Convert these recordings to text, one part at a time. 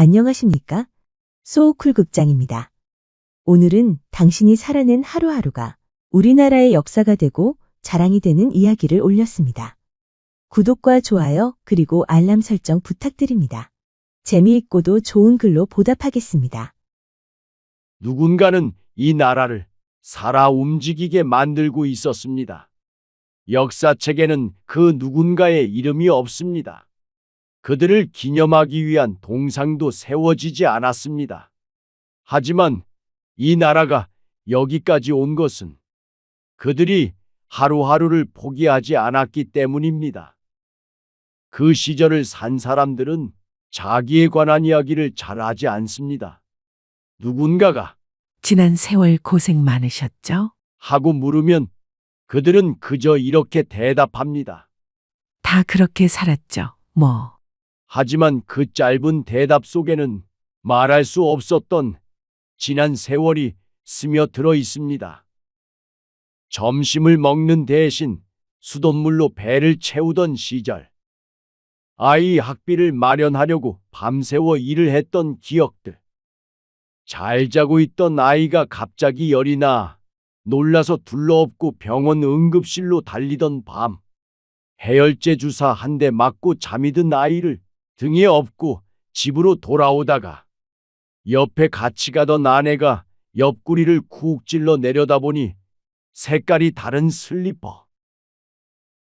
안녕하십니까? 소쿨극장입니다. 오늘은 당신이 살아낸 하루하루가 우리나라의 역사가 되고 자랑이 되는 이야기를 올렸습니다. 구독과 좋아요 그리고 알람 설정 부탁드립니다. 재미있고도 좋은 글로 보답하겠습니다. 누군가는 이 나라를 살아 움직이게 만들고 있었습니다. 역사책에는 그 누군가의 이름이 없습니다. 그들을 기념하기 위한 동상도 세워지지 않았습니다. 하지만 이 나라가 여기까지 온 것은 그들이 하루하루를 포기하지 않았기 때문입니다. 그 시절을 산 사람들은 자기에 관한 이야기를 잘 하지 않습니다. 누군가가 지난 세월 고생 많으셨죠? 하고 물으면 그들은 그저 이렇게 대답합니다. 다 그렇게 살았죠. 뭐. 하지만 그 짧은 대답 속에는 말할 수 없었던 지난 세월이 스며들어 있습니다. 점심을 먹는 대신 수돗물로 배를 채우던 시절, 아이 학비를 마련하려고 밤새워 일을 했던 기억들, 잘 자고 있던 아이가 갑자기 열이 나 놀라서 둘러엎고 병원 응급실로 달리던 밤, 해열제 주사 한 대 맞고 잠이 든 아이를 등에 업고 집으로 돌아오다가 옆에 같이 가던 아내가 옆구리를 쿡 찔러 내려다보니 색깔이 다른 슬리퍼.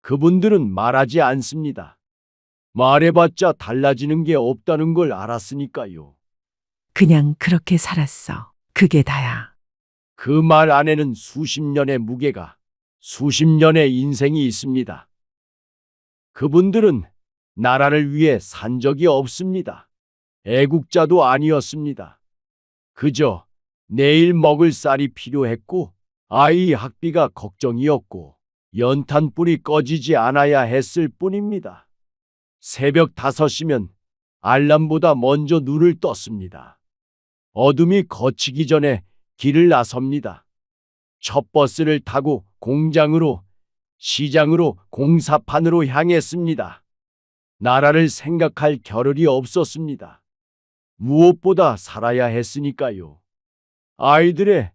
그분들은 말하지 않습니다. 말해봤자 달라지는 게 없다는 걸 알았으니까요. 그냥 그렇게 살았어. 그게 다야. 그 말 안에는 수십 년의 무게가, 수십 년의 인생이 있습니다. 그분들은 나라를 위해 산 적이 없습니다. 애국자도 아니었습니다. 그저 내일 먹을 쌀이 필요했고 아이 학비가 걱정이었고 연탄불이 꺼지지 않아야 했을 뿐입니다. 새벽 5시면 알람보다 먼저 눈을 떴습니다. 어둠이 걷히기 전에 길을 나섭니다. 첫 버스를 타고 공장으로, 시장으로, 공사판으로 향했습니다. 나라를 생각할 겨를이 없었습니다. 무엇보다 살아야 했으니까요. 아이들의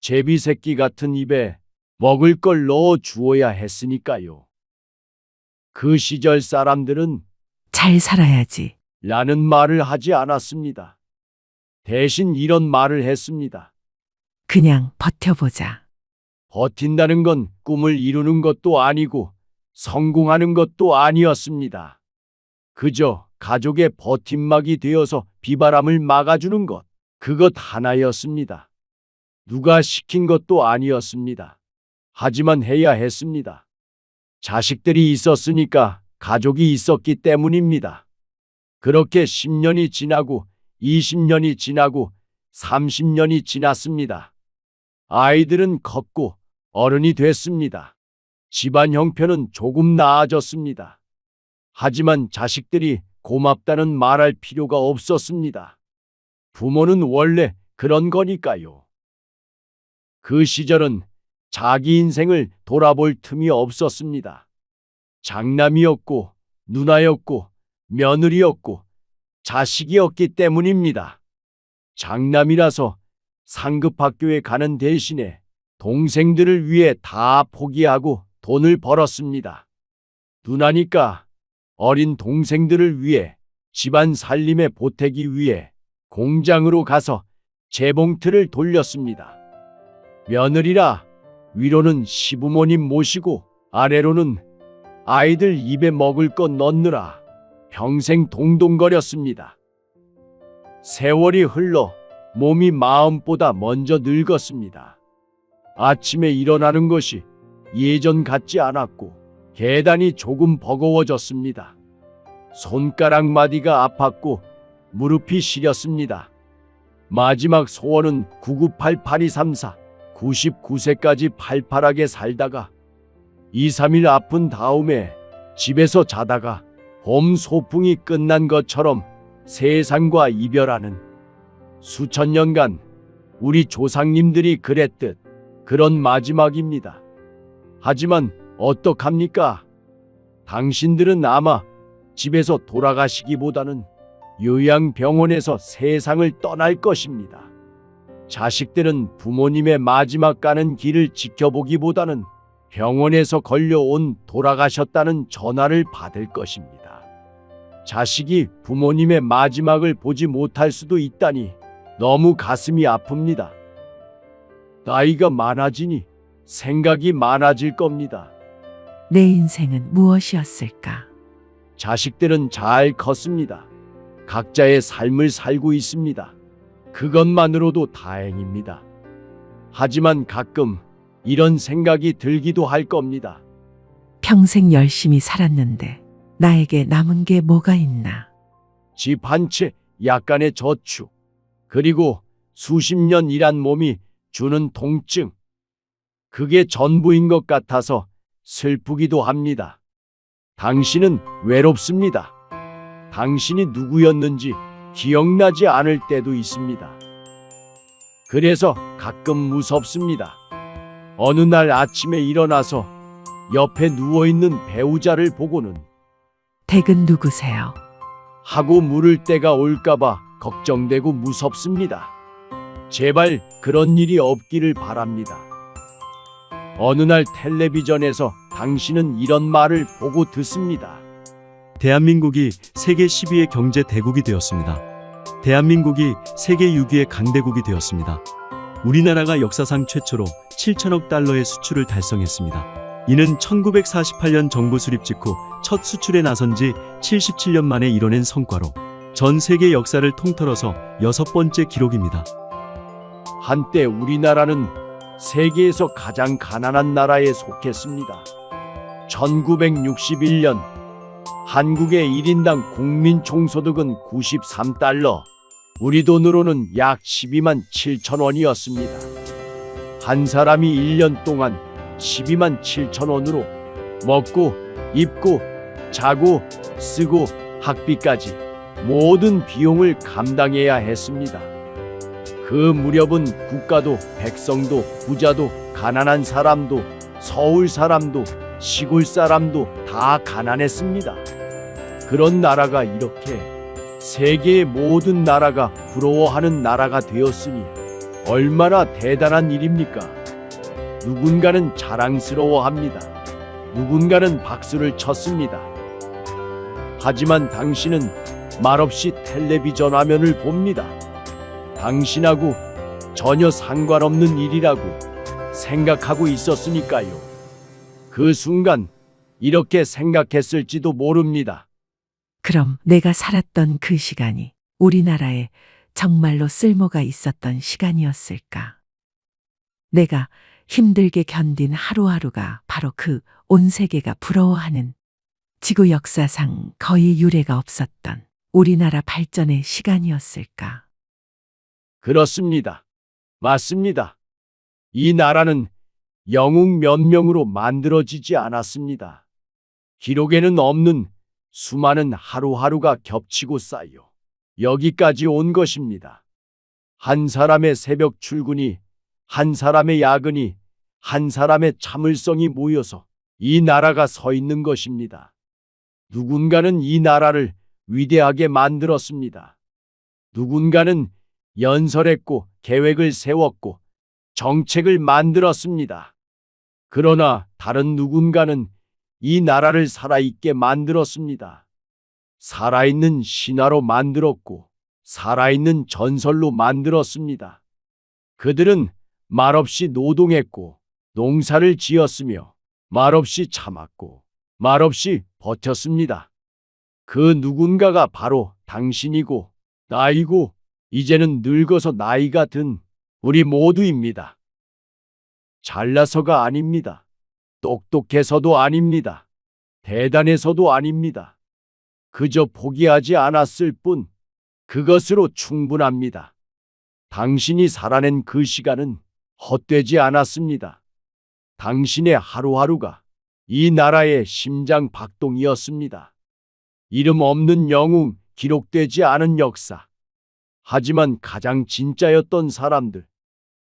제비새끼 같은 입에 먹을 걸 넣어 주어야 했으니까요. 그 시절 사람들은 잘 살아야지. 라는 말을 하지 않았습니다. 대신 이런 말을 했습니다. 그냥 버텨보자. 버틴다는 건 꿈을 이루는 것도 아니고 성공하는 것도 아니었습니다. 그저 가족의 버팀막이 되어서 비바람을 막아주는 것, 그것 하나였습니다. 누가 시킨 것도 아니었습니다. 하지만 해야 했습니다. 자식들이 있었으니까 가족이 있었기 때문입니다. 그렇게 10년이 지나고 20년이 지나고 30년이 지났습니다. 아이들은 컸고 어른이 됐습니다. 집안 형편은 조금 나아졌습니다. 하지만 자식들이 고맙다는 말할 필요가 없었습니다. 부모는 원래 그런 거니까요. 그 시절은 자기 인생을 돌아볼 틈이 없었습니다. 장남이었고, 누나였고, 며느리였고, 자식이었기 때문입니다. 장남이라서 상급학교에 가는 대신에 동생들을 위해 다 포기하고 돈을 벌었습니다. 누나니까 어린 동생들을 위해 집안 살림에 보태기 위해 공장으로 가서 재봉틀을 돌렸습니다. 며느리라 위로는 시부모님 모시고 아래로는 아이들 입에 먹을 것 넣느라 평생 동동거렸습니다. 세월이 흘러 몸이 마음보다 먼저 늙었습니다. 아침에 일어나는 것이 예전 같지 않았고 계단이 조금 버거워졌습니다. 손가락 마디가 아팠고 무릎이 시렸습니다. 마지막 소원은 9988-234, 99세까지 팔팔하게 살다가 2, 3일 아픈 다음에 집에서 자다가 봄 소풍이 끝난 것처럼 세상과 이별하는, 수천 년간 우리 조상님들이 그랬듯 그런 마지막입니다. 하지만 어떡합니까? 당신들은 아마 집에서 돌아가시기보다는 요양병원에서 세상을 떠날 것입니다. 자식들은 부모님의 마지막 가는 길을 지켜보기보다는 병원에서 걸려온 돌아가셨다는 전화를 받을 것입니다. 자식이 부모님의 마지막을 보지 못할 수도 있다니 너무 가슴이 아픕니다. 나이가 많아지니 생각이 많아질 겁니다. 내 인생은 무엇이었을까? 자식들은 잘 컸습니다. 각자의 삶을 살고 있습니다. 그것만으로도 다행입니다. 하지만 가끔 이런 생각이 들기도 할 겁니다. 평생 열심히 살았는데 나에게 남은 게 뭐가 있나? 집 한 채, 약간의 저축, 그리고 수십 년 일한 몸이 주는 통증. 그게 전부인 것 같아서 슬프기도 합니다. 당신은 외롭습니다. 당신이 누구였는지 기억나지 않을 때도 있습니다. 그래서 가끔 무섭습니다. 어느 날 아침에 일어나서 옆에 누워있는 배우자를 보고는 댁은 누구세요? 하고 물을 때가 올까봐 걱정되고 무섭습니다. 제발 그런 일이 없기를 바랍니다. 어느 날 텔레비전에서 당신은 이런 말을 보고 듣습니다. 대한민국이 세계 10위의 경제 대국이 되었습니다. 대한민국이 세계 6위의 강대국이 되었습니다. 우리나라가 역사상 최초로 7천억 달러의 수출을 달성했습니다. 이는 1948년 정부 수립 직후 첫 수출에 나선 지 77년 만에 이뤄낸 성과로 전 세계 역사를 통틀어서 6번째 기록입니다. 한때 우리나라는 세계에서 가장 가난한 나라에 속했습니다. 1961년 한국의 1인당 국민 총소득은 93달러, 우리 돈으로는 약 12만 7천 원이었습니다. 한 사람이 1년 동안 12만 7천 원으로 먹고, 입고, 자고, 쓰고, 학비까지 모든 비용을 감당해야 했습니다. 그 무렵은 국가도 백성도 부자도 가난한 사람도 서울 사람도 시골 사람도 다 가난했습니다. 그런 나라가 이렇게 세계의 모든 나라가 부러워하는 나라가 되었으니 얼마나 대단한 일입니까? 누군가는 자랑스러워합니다. 누군가는 박수를 쳤습니다. 하지만 당신은 말없이 텔레비전 화면을 봅니다. 당신하고 전혀 상관없는 일이라고 생각하고 있었으니까요. 그 순간 이렇게 생각했을지도 모릅니다. 그럼 내가 살았던 그 시간이 우리나라에 정말로 쓸모가 있었던 시간이었을까? 내가 힘들게 견딘 하루하루가 바로 그 온 세계가 부러워하는 지구 역사상 거의 유례가 없었던 우리나라 발전의 시간이었을까? 그렇습니다. 맞습니다. 이 나라는 영웅 몇 명으로 만들어지지 않았습니다. 기록에는 없는 수많은 하루하루가 겹치고 쌓여 여기까지 온 것입니다. 한 사람의 새벽 출근이, 한 사람의 야근이, 한 사람의 참을성이 모여서 이 나라가 서 있는 것입니다. 누군가는 이 나라를 위대하게 만들었습니다. 누군가는 연설했고 계획을 세웠고 정책을 만들었습니다. 그러나 다른 누군가는 이 나라를 살아있게 만들었습니다. 살아있는 신화로 만들었고 살아있는 전설로 만들었습니다. 그들은 말없이 노동했고 농사를 지었으며 말없이 참았고 말없이 버텼습니다. 그 누군가가 바로 당신이고 나이고 이제는 늙어서 나이가 든 우리 모두입니다. 잘나서가 아닙니다. 똑똑해서도 아닙니다. 대단해서도 아닙니다. 그저 포기하지 않았을 뿐 그것으로 충분합니다. 당신이 살아낸 그 시간은 헛되지 않았습니다. 당신의 하루하루가 이 나라의 심장 박동이었습니다. 이름 없는 영웅, 기록되지 않은 역사. 하지만 가장 진짜였던 사람들.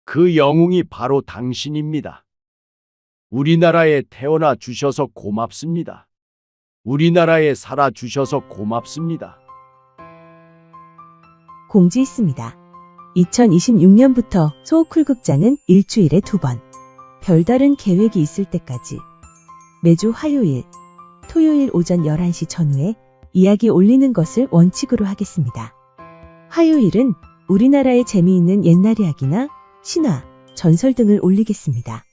그 영웅이 바로 당신입니다. 우리나라에 태어나 주셔서 고맙습니다. 우리나라에 살아 주셔서 고맙습니다. 공지 있습니다. 2026년부터 소쿨극장은 일주일에 2번, 별다른 계획이 있을 때까지 매주 화요일, 토요일 오전 11시 전후에 이야기 올리는 것을 원칙으로 하겠습니다. 화요일은 우리나라의 재미있는 옛날 이야기나 신화, 전설 등을 올리겠습니다.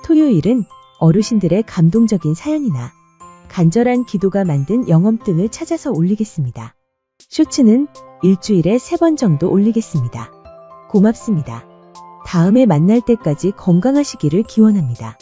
토요일은 어르신들의 감동적인 사연이나 간절한 기도가 만든 영험 등을 찾아서 올리겠습니다. 쇼츠는 일주일에 3번 정도 올리겠습니다. 고맙습니다. 다음에 만날 때까지 건강하시기를 기원합니다.